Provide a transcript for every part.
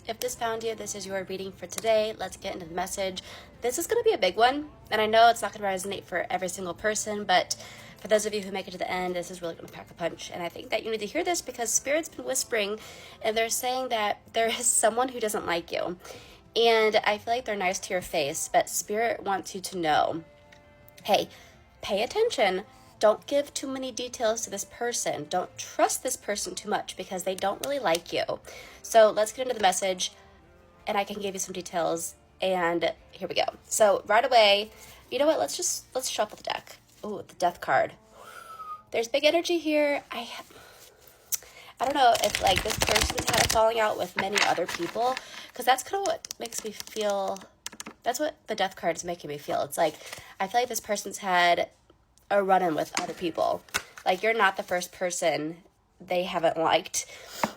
If this found you, this is your reading for today. Let's get into the message. This is going to be a big one, and I know it's not going to resonate for every single person, but for those of you who make it to the end, this is really going to pack a punch. And I think that you need to hear this because Spirit's been whispering, and they're saying that there is someone who doesn't like you. And I feel like they're nice to your face, but Spirit wants you to know, hey, pay attention. Don't give too many details to this person. Don't trust this person too much because they don't really like you. So let's get into the message, and I can give you some details. And here we go. So right away, you know what? Let's shuffle the deck. Ooh, the Death card. There's big energy here. I don't know if like this person's had a falling out with many other people, because that's kind of what makes me feel. That's what the Death card is making me feel. It's like I feel like this person's had a run-in with other people. Like you're not the first person they haven't liked.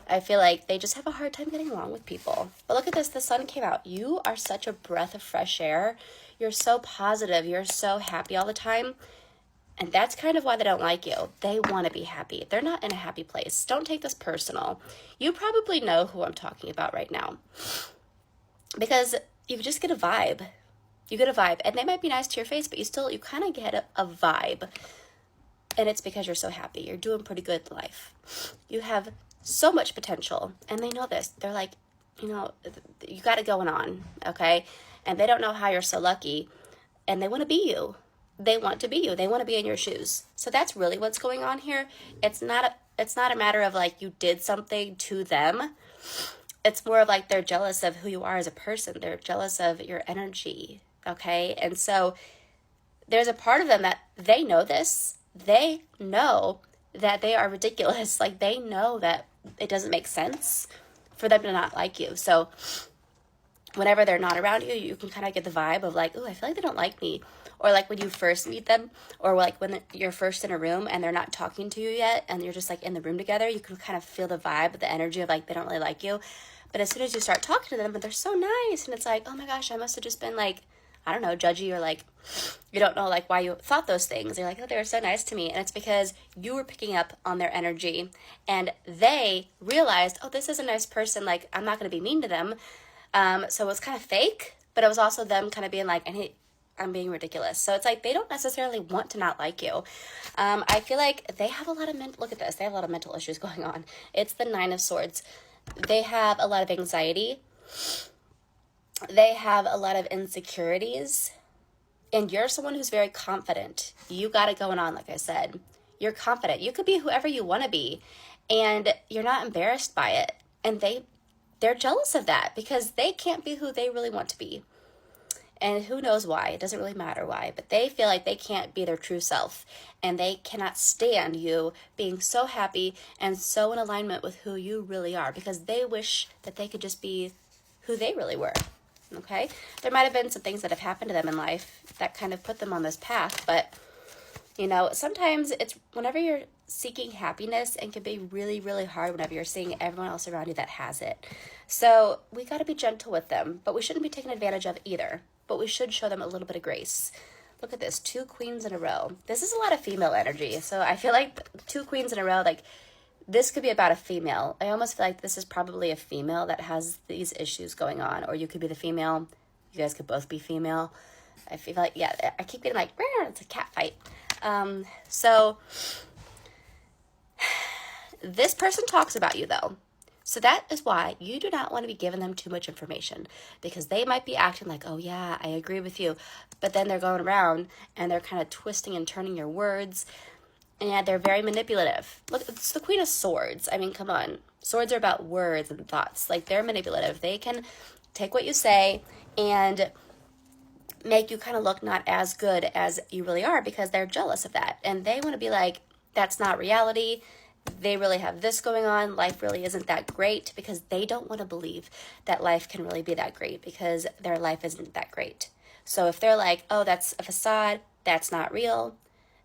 I feel like they just have a hard time getting along with people. But look at this, the sun came out. You are such a breath of fresh air. You're so positive. You're so happy all the time. And that's kind of why they don't like you. They want to be happy. They're not in a happy place. Don't take this personal. You probably know who I'm talking about right now. Because you just get a vibe. You get a vibe. And they might be nice to your face, but you kind of get a vibe. And it's because you're so happy. You're doing pretty good in life. You have so much potential. And they know this. They're like, you got it going on, okay? And they don't know how you're so lucky. And they want to be you. They want to be you. They want to be in your shoes. So that's really what's going on here. It's not a matter of like you did something to them. It's more of like they're jealous of who you are as a person. They're jealous of your energy, okay? And so there's a part of them that they know this. They know that they are ridiculous. Like they know that it doesn't make sense for them to not like you. So whenever they're not around you, you can kind of get the vibe of like, oh, I feel like they don't like me. Or like when you first meet them, or like when you're first in a room and they're not talking to you yet and you're just like in the room together, you can kind of feel the vibe, the energy of like they don't really like you. But as soon as you start talking to them, but they're so nice, and it's like, oh my gosh, I must have just been like, I don't know, judgy, or like you don't know like why you thought those things. You're like, oh, they were so nice to me. And it's because you were picking up on their energy and they realized, oh, this is a nice person. Like I'm not going to be mean to them. So it was kind of fake, but it was also them kind of being like, I'm being ridiculous. So it's like they don't necessarily want to not like you. I feel like they have a lot of look at this. They have a lot of mental issues going on. It's the 9 of Swords. They have a lot of anxiety. They have a lot of insecurities. And you're someone who's very confident. You got it going on, like I said. You're confident. You could be whoever you want to be. And you're not embarrassed by it. And they're jealous of that because they can't be who they really want to be. And who knows why? It doesn't really matter why. But they feel like they can't be their true self. And they cannot stand you being so happy and so in alignment with who you really are. Because they wish that they could just be who they really were. Okay? There might have been some things that have happened to them in life that kind of put them on this path. But, sometimes it's whenever you're seeking happiness, and can be really, really hard whenever you're seeing everyone else around you that has it. So we got to be gentle with them. But we shouldn't be taken advantage of either. But we should show them a little bit of grace. Look at this, 2 queens in a row. This is a lot of female energy. So I feel like 2 queens in a row, like this could be about a female. I almost feel like this is probably a female that has these issues going on. Or you could be the female. You guys could both be female. I feel like, yeah, I keep getting like, it's a cat fight. So this person talks about you though. So that is why you do not want to be giving them too much information, because they might be acting like, oh yeah, I agree with you. But then they're going around and they're kind of twisting and turning your words, and they're very manipulative. Look, it's the Queen of Swords. I mean, come on. Swords are about words and thoughts. Like they're manipulative. They can take what you say and make you kind of look not as good as you really are because they're jealous of that. And they want to be like, that's not reality. They really have this going on. Life really isn't that great, because they don't want to believe that life can really be that great because their life isn't that great. So if they're like, oh, that's a facade, that's not real,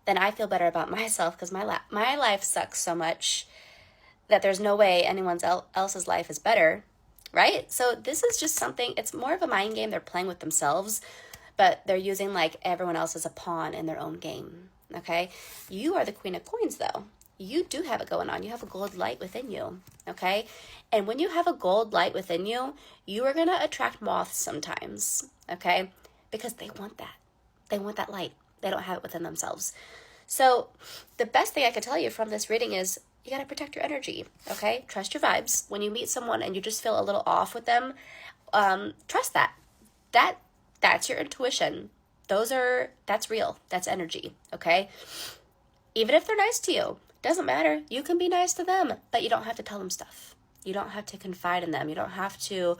then I feel better about myself because my life sucks so much that there's no way anyone else's life is better, right? So this is just something, it's more of a mind game. They're playing with themselves, but they're using like everyone else as a pawn in their own game, okay? You are the Queen of Coins though. you do have it going on. You have a gold light within you, okay? And when you have a gold light within you, you are going to attract moths sometimes, okay? Because they want that. They want that light. They don't have it within themselves. So the best thing I can tell you from this reading is you got to protect your energy, okay? Trust your vibes. When you meet someone and you just feel a little off with them, trust that. That's your intuition. That's real. That's energy, okay? Even if they're nice to you, doesn't matter. You can be nice to them, but you don't have to tell them stuff. You don't have to confide in them. You don't have to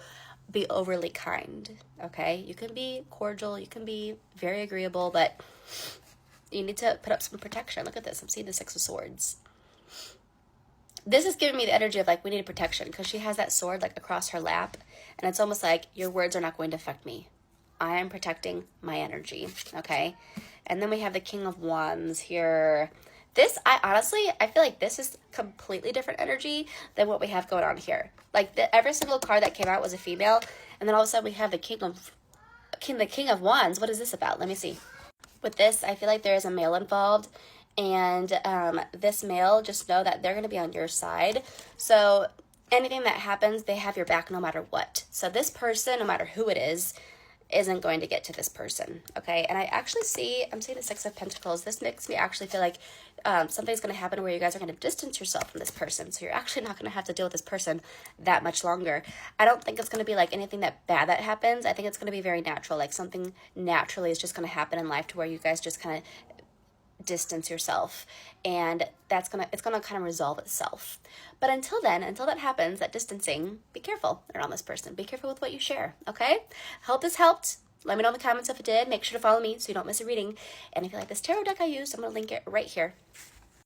be overly kind, okay? You can be cordial. You can be very agreeable, but you need to put up some protection. Look at this. I'm seeing the Six of Swords. This is giving me the energy of like we need protection because she has that sword like across her lap, and it's almost like your words are not going to affect me. I am protecting my energy, okay? And then we have the King of Wands here. I feel like this is completely different energy than what we have going on here. Like every single card that came out was a female, and then all of a sudden we have the King of Wands. What is this about? Let me see. With this, I feel like there is a male involved, and this male, just know that they're going to be on your side. So anything that happens, they have your back no matter what. So this person, no matter who it is, isn't going to get to this person, okay? And I'm seeing the Six of Pentacles. This makes me actually feel like something's going to happen where you guys are going to distance yourself from this person. So you're actually not going to have to deal with this person that much longer. I don't think it's going to be like anything that bad that happens. I think it's going to be very natural. Like something naturally is just going to happen in life to where you guys just kind of distance yourself, and it's gonna kind of resolve itself. But until that happens, that distancing, be careful around this person. Be careful with what you share, okay? Hope this helped. Let me know in the comments if it did. Make sure to follow me so you don't miss a reading. And if you like this tarot deck I used, I'm gonna link it right here.